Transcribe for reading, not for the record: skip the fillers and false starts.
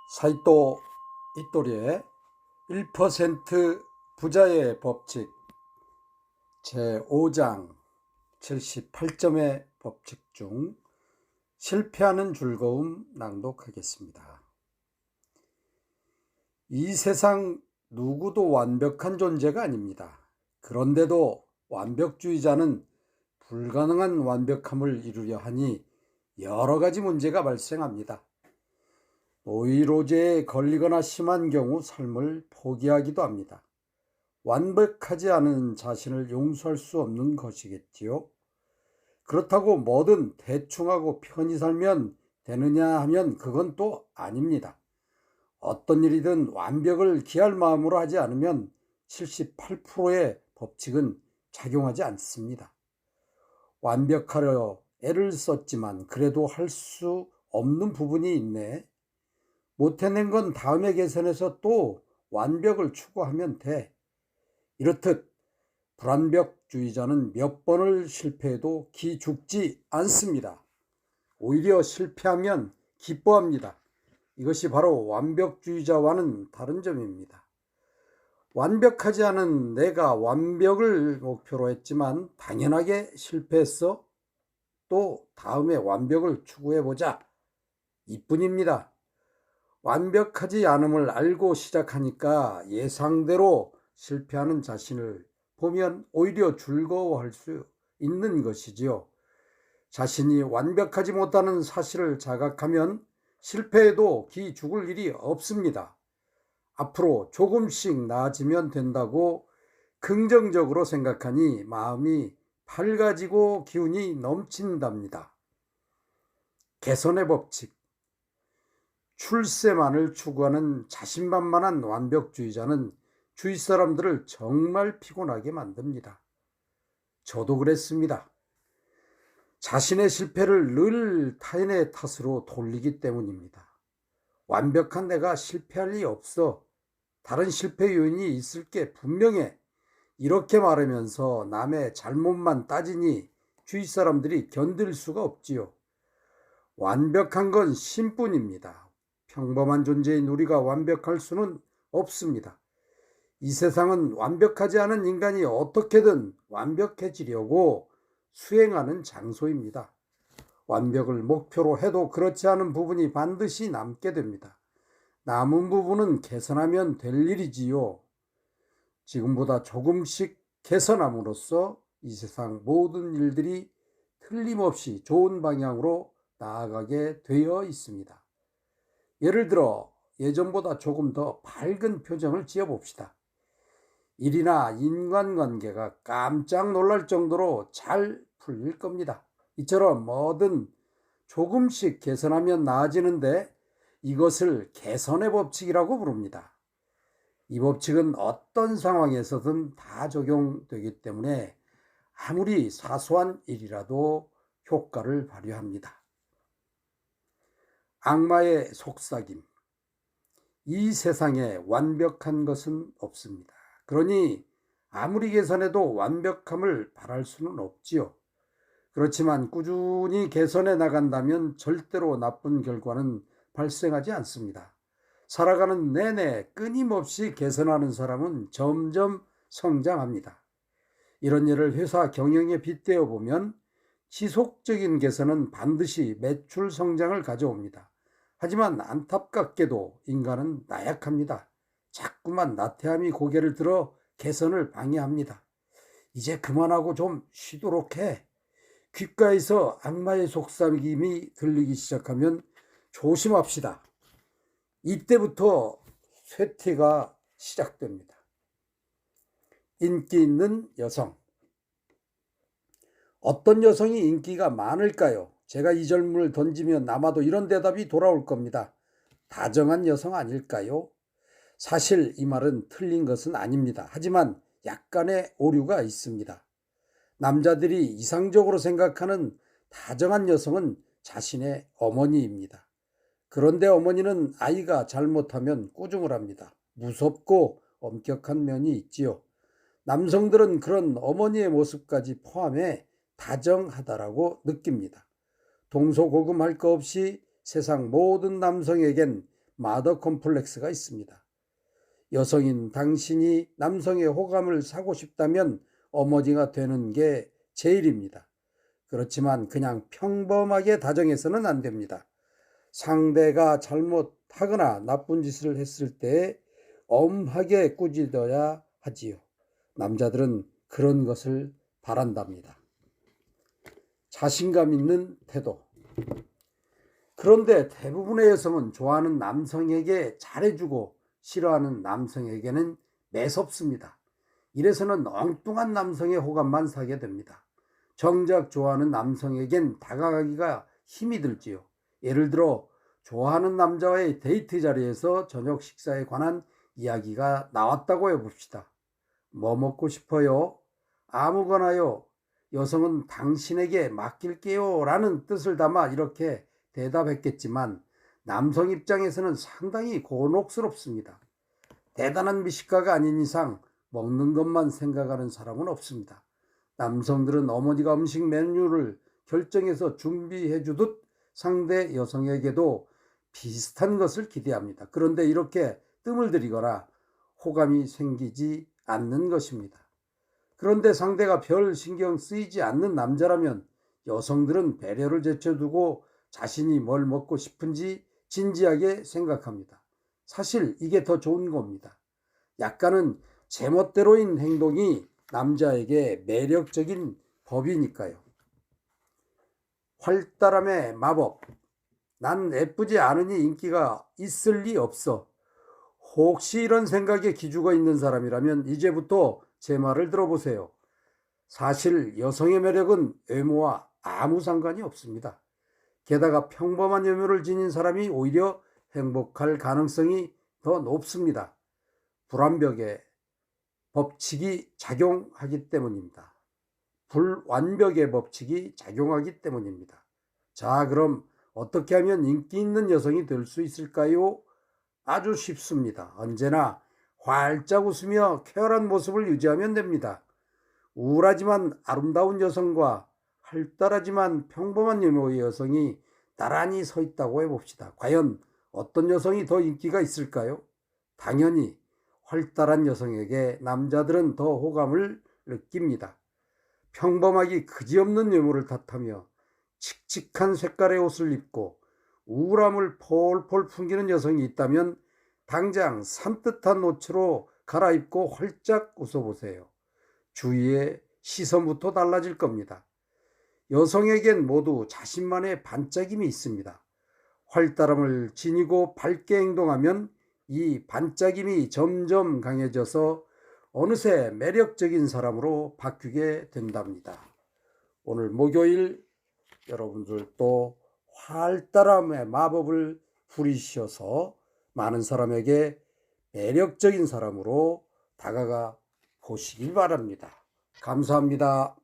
사이토 이토리의 1% 부자의 법칙 제5장 78점의 법칙 중 실패하는 즐거움 낭독하겠습니다. 이 세상 누구도 완벽한 존재가 아닙니다. 그런데도 완벽주의자는 불가능한 완벽함을 이루려 하니 여러 가지 문제가 발생합니다. 노이로제에 걸리거나 심한 경우 삶을 포기하기도 합니다. 완벽하지 않은 자신을 용서할 수 없는 것이겠지요. 그렇다고 뭐든 대충하고 편히 살면 되느냐 하면 그건 또 아닙니다. 어떤 일이든 완벽을 기할 마음으로 하지 않으면 78%의 법칙은 작용하지 않습니다. 완벽하려 애를 썼지만 그래도 할 수 없는 부분이 있네. 못 해낸 건 다음에 개선해서 또 완벽을 추구하면 돼. 이렇듯 불완벽주의자는 몇 번을 실패해도 기죽지 않습니다. 오히려 실패하면 기뻐합니다. 이것이 바로 완벽주의자와는 다른 점입니다. 완벽하지 않은 내가 완벽을 목표로 했지만 당연하게 실패했어. 또 다음에 완벽을 추구해보자. 이뿐입니다. 완벽하지 않음을 알고 시작하니까 예상대로 실패하는 자신을 보면 오히려 즐거워할 수 있는 것이지요. 자신이 완벽하지 못하는 사실을 자각하면 실패해도 기죽을 일이 없습니다. 앞으로 조금씩 나아지면 된다고 긍정적으로 생각하니 마음이 밝아지고 기운이 넘친답니다. 개선의 법칙. 출세만을 추구하는 자신만만한 완벽주의자는 주위 사람들을 정말 피곤하게 만듭니다. 저도 그랬습니다. 자신의 실패를 늘 타인의 탓으로 돌리기 때문입니다. 완벽한 내가 실패할 리 없어. 다른 실패 요인이 있을 게 분명해. 이렇게 말하면서 남의 잘못만 따지니 주위 사람들이 견딜 수가 없지요. 완벽한 건 신뿐입니다. 평범한 존재인 우리가 완벽할 수는 없습니다. 이 세상은 완벽하지 않은 인간이 어떻게든 완벽해지려고 수행하는 장소입니다. 완벽을 목표로 해도 그렇지 않은 부분이 반드시 남게 됩니다. 남은 부분은 개선하면 될 일이지요. 지금보다 조금씩 개선함으로써 이 세상 모든 일들이 틀림없이 좋은 방향으로 나아가게 되어 있습니다. 예를 들어 예전보다 조금 더 밝은 표정을 지어봅시다. 일이나 인간관계가 깜짝 놀랄 정도로 잘 풀릴 겁니다. 이처럼 뭐든 조금씩 개선하면 나아지는데 이것을 개선의 법칙이라고 부릅니다. 이 법칙은 어떤 상황에서든 다 적용되기 때문에 아무리 사소한 일이라도 효과를 발휘합니다. 악마의 속삭임. 이 세상에 완벽한 것은 없습니다. 그러니 아무리 개선해도 완벽함을 바랄 수는 없지요. 그렇지만 꾸준히 개선해 나간다면 절대로 나쁜 결과는 발생하지 않습니다. 살아가는 내내 끊임없이 개선하는 사람은 점점 성장합니다. 이런 예를 회사 경영에 빗대어 보면 지속적인 개선은 반드시 매출 성장을 가져옵니다. 하지만 안타깝게도 인간은 나약합니다. 자꾸만 나태함이 고개를 들어 개선을 방해합니다. 이제 그만하고 좀 쉬도록 해. 귓가에서 악마의 속삭임이 들리기 시작하면 조심합시다. 이때부터 쇠퇴가 시작됩니다. 인기 있는 여성. 어떤 여성이 인기가 많을까요? 제가 이 질문을 던지면 아마도 이런 대답이 돌아올 겁니다. 다정한 여성 아닐까요? 사실 이 말은 틀린 것은 아닙니다. 하지만 약간의 오류가 있습니다. 남자들이 이상적으로 생각하는 다정한 여성은 자신의 어머니입니다. 그런데 어머니는 아이가 잘못하면 꾸중을 합니다. 무섭고 엄격한 면이 있지요. 남성들은 그런 어머니의 모습까지 포함해 다정하다라고 느낍니다. 동서고금할 거 없이 세상 모든 남성에겐 마더 컴플렉스가 있습니다. 여성인 당신이 남성의 호감을 사고 싶다면 어머니가 되는 게 제일입니다. 그렇지만 그냥 평범하게 다정해서는 안 됩니다. 상대가 잘못하거나 나쁜 짓을 했을 때 엄하게 꾸짖어야 하지요. 남자들은 그런 것을 바란답니다. 자신감 있는 태도. 그런데 대부분의 여성은 좋아하는 남성에게 잘해주고 싫어하는 남성에게는 매섭습니다. 이래서는 엉뚱한 남성의 호감만 사게 됩니다. 정작 좋아하는 남성에겐 다가가기가 힘이 들지요. 예를 들어 좋아하는 남자와의 데이트 자리에서 저녁 식사에 관한 이야기가 나왔다고 해봅시다. 뭐 먹고 싶어요? 아무거나요. 여성은 당신에게 맡길게요 라는 뜻을 담아 이렇게 대답했겠지만 남성 입장에서는 상당히 곤혹스럽습니다. 대단한 미식가가 아닌 이상 먹는 것만 생각하는 사람은 없습니다. 남성들은 어머니가 음식 메뉴를 결정해서 준비해 주듯 상대 여성에게도 비슷한 것을 기대합니다. 그런데 이렇게 뜸을 들이거나 호감이 생기지 않는 것입니다. 그런데 상대가 별 신경 쓰이지 않는 남자라면 여성들은 배려를 제쳐두고 자신이 뭘 먹고 싶은지 진지하게 생각합니다. 사실 이게 더 좋은 겁니다. 약간은 제멋대로인 행동이 남자에게 매력적인 법이니까요. 활달함의 마법. 난 예쁘지 않으니 인기가 있을 리 없어. 혹시 이런 생각에 기죽어 있는 사람이라면 이제부터 제 말을 들어보세요. 사실 여성의 매력은 외모와 아무 상관이 없습니다. 게다가 평범한 외모를 지닌 사람이 오히려 행복할 가능성이 더 높습니다. 불완벽의 법칙이 작용하기 때문입니다. 불완벽의 법칙이 작용하기 때문입니다. 자, 그럼 어떻게 하면 인기 있는 여성이 될 수 있을까요? 아주 쉽습니다. 언제나 활짝 웃으며 쾌활한 모습을 유지하면 됩니다. 우울하지만 아름다운 여성과 활달하지만 평범한 외모의 여성이 나란히 서 있다고 해봅시다. 과연 어떤 여성이 더 인기가 있을까요? 당연히 활달한 여성에게 남자들은 더 호감을 느낍니다. 평범하기 그지없는 외모를 탓하며 칙칙한 색깔의 옷을 입고 우울함을 폴폴 풍기는 여성이 있다면 당장 산뜻한 옷으로 갈아입고 활짝 웃어보세요. 주위의 시선부터 달라질 겁니다. 여성에겐 모두 자신만의 반짝임이 있습니다. 활달함을 지니고 밝게 행동하면 이 반짝임이 점점 강해져서 어느새 매력적인 사람으로 바뀌게 된답니다. 오늘 목요일 여러분들도 활달함의 마법을 부리셔서 많은 사람에게 매력적인 사람으로 다가가 보시길 바랍니다. 감사합니다.